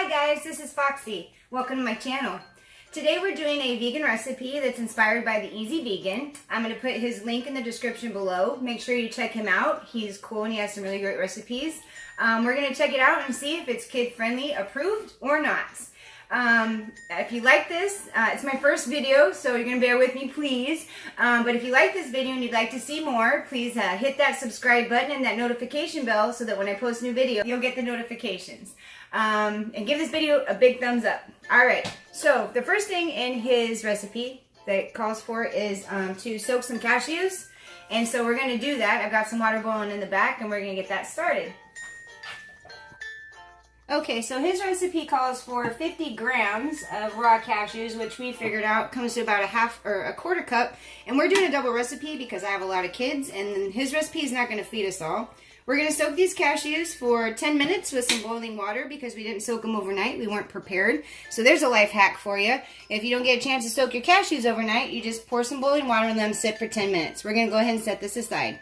Hi guys, this is Foxy. Welcome to my channel. Today we're doing a vegan recipe that's inspired by the Easy Vegan. I'm going to put his link in the description below. Make sure you check him out. He's cool and he has some really great recipes. We're going to check it out and see if it's kid friendly, approved or not. If you like this, it's my first video, so you're going to bear with me, please. But if you like this video and you'd like to see more, please hit that subscribe button and that notification bell so that when I post a new video, you'll get the notifications. And give this video a big thumbs up. Alright, so the first thing in his recipe that it calls for is to soak some cashews. And so we're going to do that. I've got some water boiling in the back and we're going to get that started. Okay, so his recipe calls for 50 grams of raw cashews, which we figured out comes to about a quarter cup. And we're doing a double recipe because I have a lot of kids and his recipe is not going to feed us all. We're going to soak these cashews for 10 minutes with some boiling water because we didn't soak them overnight. We weren't prepared. So there's a life hack for you. If you don't get a chance to soak your cashews overnight, you just pour some boiling water in them, sit for 10 minutes. We're going to go ahead and set this aside.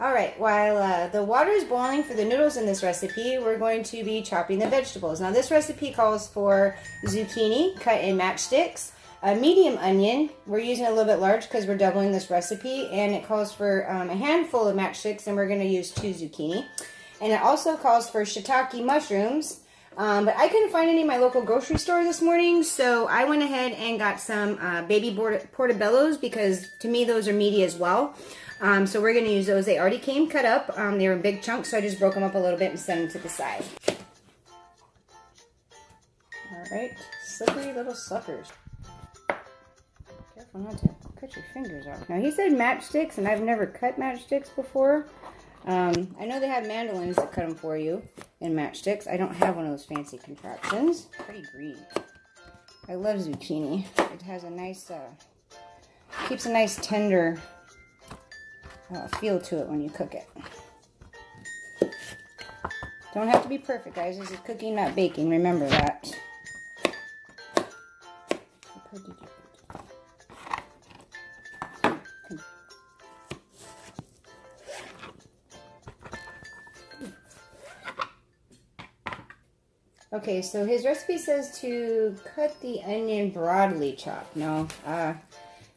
Alright, while the water is boiling for the noodles in this recipe, we're going to be chopping the vegetables. Now this recipe calls for zucchini cut in matchsticks, a medium onion. We're using a little bit large because we're doubling this recipe, and it calls for a handful of matchsticks, and we're going to use 2 zucchini. And it also calls for shiitake mushrooms, but I couldn't find any in my local grocery store this morning, so I went ahead and got some baby portobellos because to me those are meaty as well. So we're going to use those. They already came cut up. They were in big chunks, so I just broke them up a little bit and set them to the side. Alright, slippery little suckers. Careful not to cut your fingers off. Now he said matchsticks, and I've never cut matchsticks before. I know they have mandolins that cut them for you in matchsticks. I don't have one of those fancy contraptions. Pretty green. I love zucchini. It has a nice, keeps a nice tender feel to it when you cook it. Don't have to be perfect, guys. This is cooking, not baking. Remember that. Okay, so his recipe says to cut the onion broadly chopped. Now,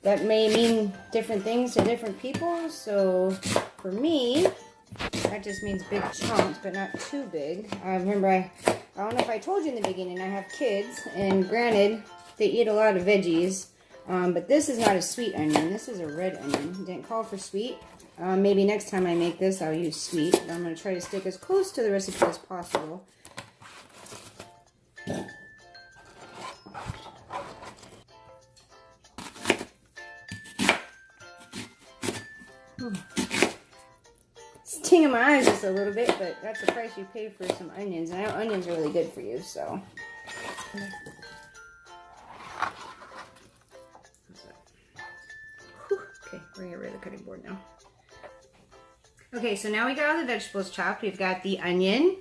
that may mean different things to different people, so for me, that just means big chunks, but not too big. Remember, I don't know if I told you in the beginning, I have kids, and granted, they eat a lot of veggies, but this is not a sweet onion. This is a red onion. It didn't call for sweet. Maybe next time I make this, I'll use sweet, but I'm going to try to stick as close to the recipe as possible. Sting in my eyes just a little bit, but that's the price you pay for some onions. And I know onions are really good for you, so. Whew. Okay, we're going to get rid of the cutting board now. Okay, so now we got all the vegetables chopped. We've got the onion,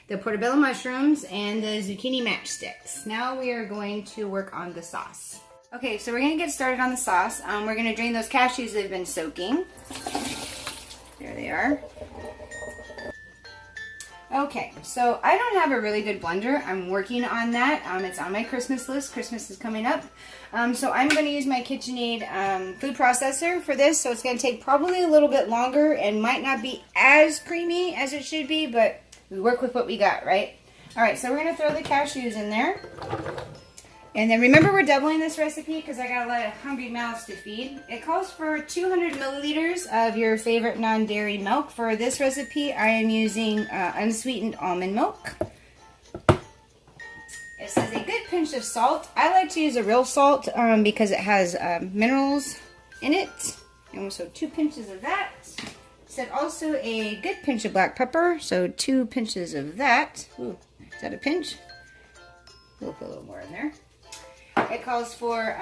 the portobello mushrooms, and the zucchini matchsticks. Now we are going to work on the sauce. Okay, so we're going to get started on the sauce. We're going to drain those cashews that have been soaking. There they are. Okay, so I don't have a really good blender. I'm working on that. It's on my Christmas list. Christmas is coming up. So I'm going to use my KitchenAid food processor for this. So it's going to take probably a little bit longer and might not be as creamy as it should be, but we work with what we got, right? Alright, so we're going to throw the cashews in there. And then remember, we're doubling this recipe because I got a lot of hungry mouths to feed. It calls for 200 milliliters of your favorite non-dairy milk. For this recipe, I am using unsweetened almond milk. It says a good pinch of salt. I like to use a real salt because it has minerals in it. And so 2 pinches of that. It said also a good pinch of black pepper. So 2 pinches of that. Ooh, is that a pinch? We'll put a little more in there. It calls for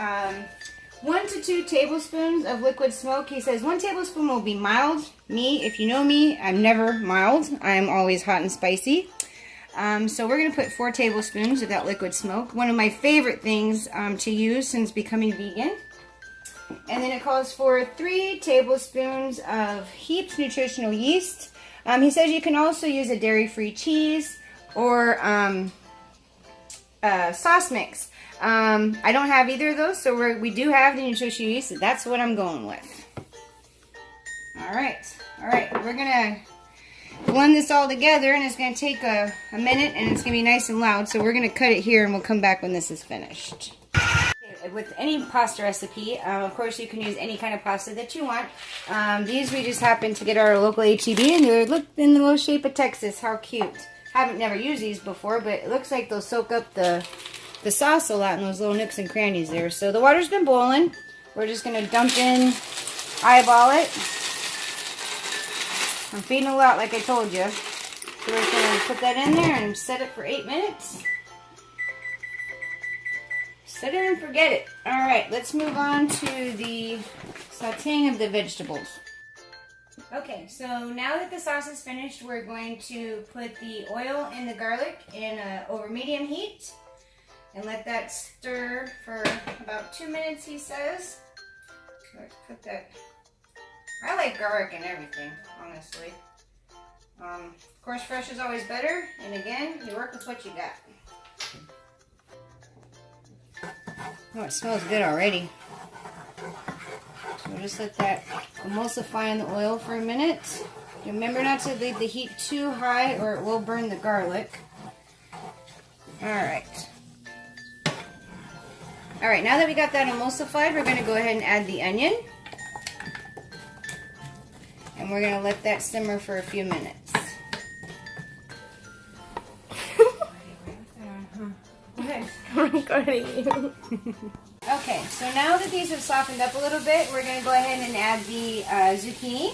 1 to 2 tablespoons of liquid smoke. He says 1 tablespoon will be mild. Me, if you know me, I'm never mild. I'm always hot and spicy. So we're going to put 4 tablespoons of that liquid smoke. One of my favorite things to use since becoming vegan. And then it calls for 3 tablespoons of Heaped nutritional yeast. He says you can also use a dairy-free cheese or sauce mix. I don't have either of those, so we do have the Nutri-Cheese, so that's what I'm going with. Alright, we're gonna blend this all together, and it's gonna take a minute, and it's gonna be nice and loud, so we're gonna cut it here, and we'll come back when this is finished. With any pasta recipe, of course you can use any kind of pasta that you want. These we just happened to get our local H-E-B, and they look in the little shape of Texas. How cute. Haven't never used these before, but it looks like they'll soak up the sauce a lot in those little nooks and crannies there. So the water's been boiling. We're just going to dump in, eyeball it. I'm feeding a lot like I told you. So we're just going to put that in there and set it for 8 minutes. Set it and forget it. Alright, let's move on to the sauteing of the vegetables. Okay, so now that the sauce is finished, we're going to put the oil and the garlic in over medium heat and let that stir for about 2 minutes, he says. Let's put that. I like garlic and everything, honestly. Of course, fresh is always better, and again, you work with what you got. Oh, it smells good already. So we'll just let that emulsify in the oil for a minute. Remember not to leave the heat too high or it will burn the garlic. Alright. Alright, now that we got that emulsified, we're going to go ahead and add the onion. And we're going to let that simmer for a few minutes. Okay, so now that these have softened up a little bit, we're going to go ahead and add the zucchini.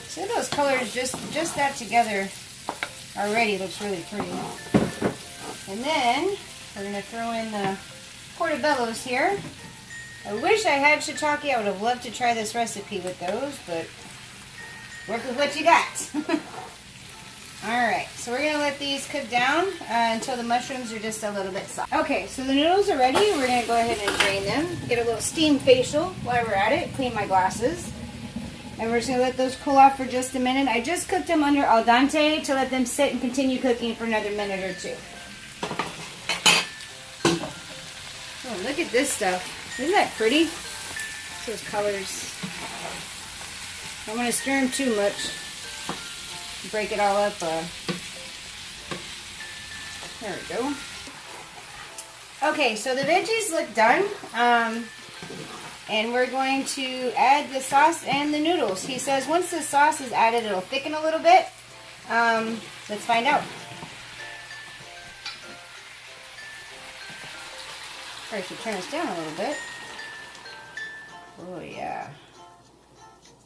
See those colors, just that together already looks really pretty. And then we're going to throw in the portobellos here. I wish I had shiitake. I would have loved to try this recipe with those, but work with what you got. Alright, so we're going to let these cook down until the mushrooms are just a little bit soft. Okay, so the noodles are ready. We're going to go ahead and drain them. Get a little steam facial while we're at it. Clean my glasses. And we're just going to let those cool off for just a minute. I just cooked them under al dente to let them sit and continue cooking for another minute or two. Oh, look at this stuff. Isn't that pretty? Those colors. I don't want to stir them too much. Break it all up. There we go. Okay, so the veggies look done. And we're going to add the sauce and the noodles. He says once the sauce is added, it'll thicken a little bit. Let's find out. Probably should turn this down a little bit. Oh yeah.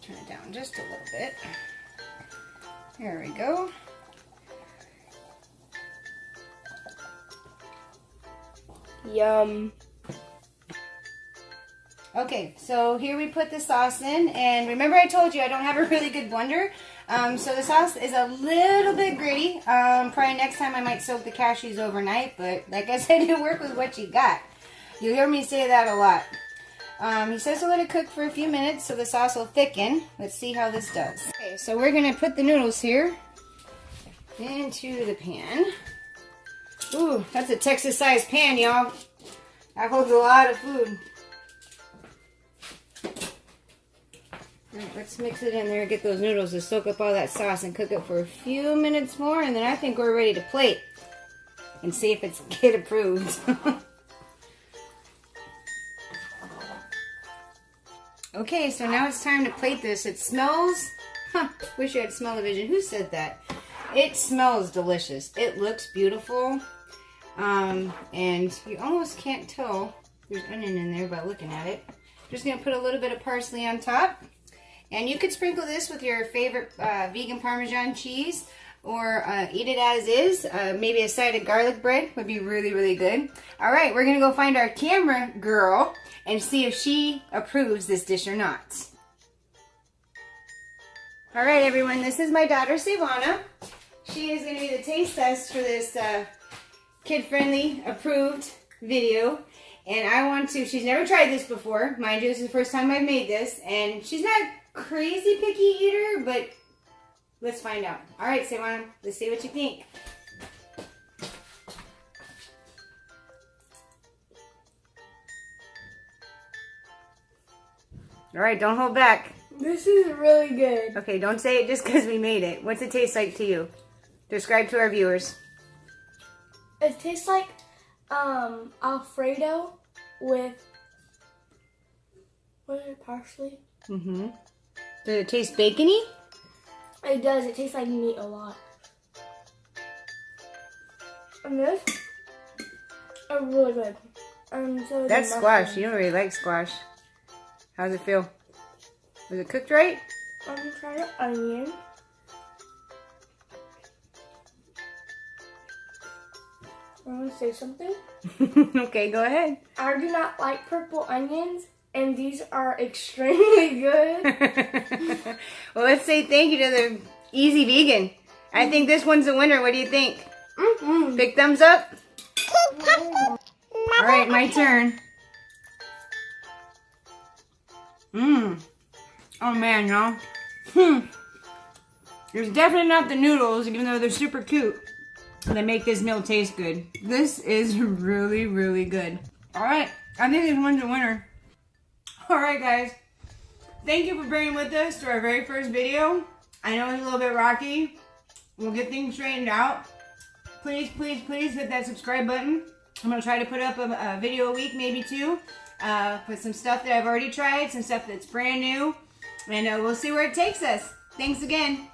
Turn it down just a little bit. There we go. Yum. Okay, so here we put the sauce in, and remember I told you I don't have a really good blender, so the sauce is a little bit gritty. Probably next time I might soak the cashews overnight, but like I said, you work with what you got. You'll hear me say that a lot. He says to let it cook for a few minutes so the sauce will thicken. Let's see how this does. Okay, so we're going to put the noodles here into the pan. Ooh, that's a Texas-sized pan, y'all. That holds a lot of food. Alright, let's mix it in there, get those noodles to soak up all that sauce and cook it for a few minutes more, and then I think we're ready to plate and see if it's kid approved. Okay, so now it's time to plate this. It smells, wish you had smell-o-vision. Who said that? It smells delicious. It looks beautiful. And you almost can't tell there's onion in there by looking at it. Just going to put a little bit of parsley on top. And you could sprinkle this with your favorite vegan Parmesan cheese or eat it as is. Maybe a side of garlic bread would be really, really good. All right, we're going to go find our camera girl and see if she approves this dish or not. All right, everyone, this is my daughter, Savannah. She is going to be the taste test for this kid-friendly approved video. And I want to, she's never tried this before. Mind you, this is the first time I've made this. And she's not a crazy picky eater, but let's find out. All right, Savannah, let's see what you think. All right, don't hold back. This is really good. Okay, don't say it just because we made it. What's it taste like to you? Describe to our viewers. It tastes like Alfredo with, what is it, parsley? Mm-hmm. Does it taste bacony? It does. It tastes like meat a lot. And this are really good. So That's squash. You don't really like squash. How's it feel? Was it cooked right? I'm gonna try the onion. I want to say something. Okay, go ahead. I do not like purple onions, and these are extremely good. Well, let's say thank you to the Easy Vegan. I think this one's the winner. What do you think? Mm-hmm. Big thumbs up? All right, my turn. Oh man, y'all. There's definitely not the noodles, even though they're super cute, that make this meal taste good. This is really, really good. All right, I think this one's a winner. All right, guys. Thank you for bearing with us to our very first video. I know it's a little bit rocky. We'll get things straightened out. Please, please, please hit that subscribe button. I'm going to try to put up a video a week, maybe two, with some stuff that I've already tried, some stuff that's brand new, and we'll see where it takes us. Thanks again.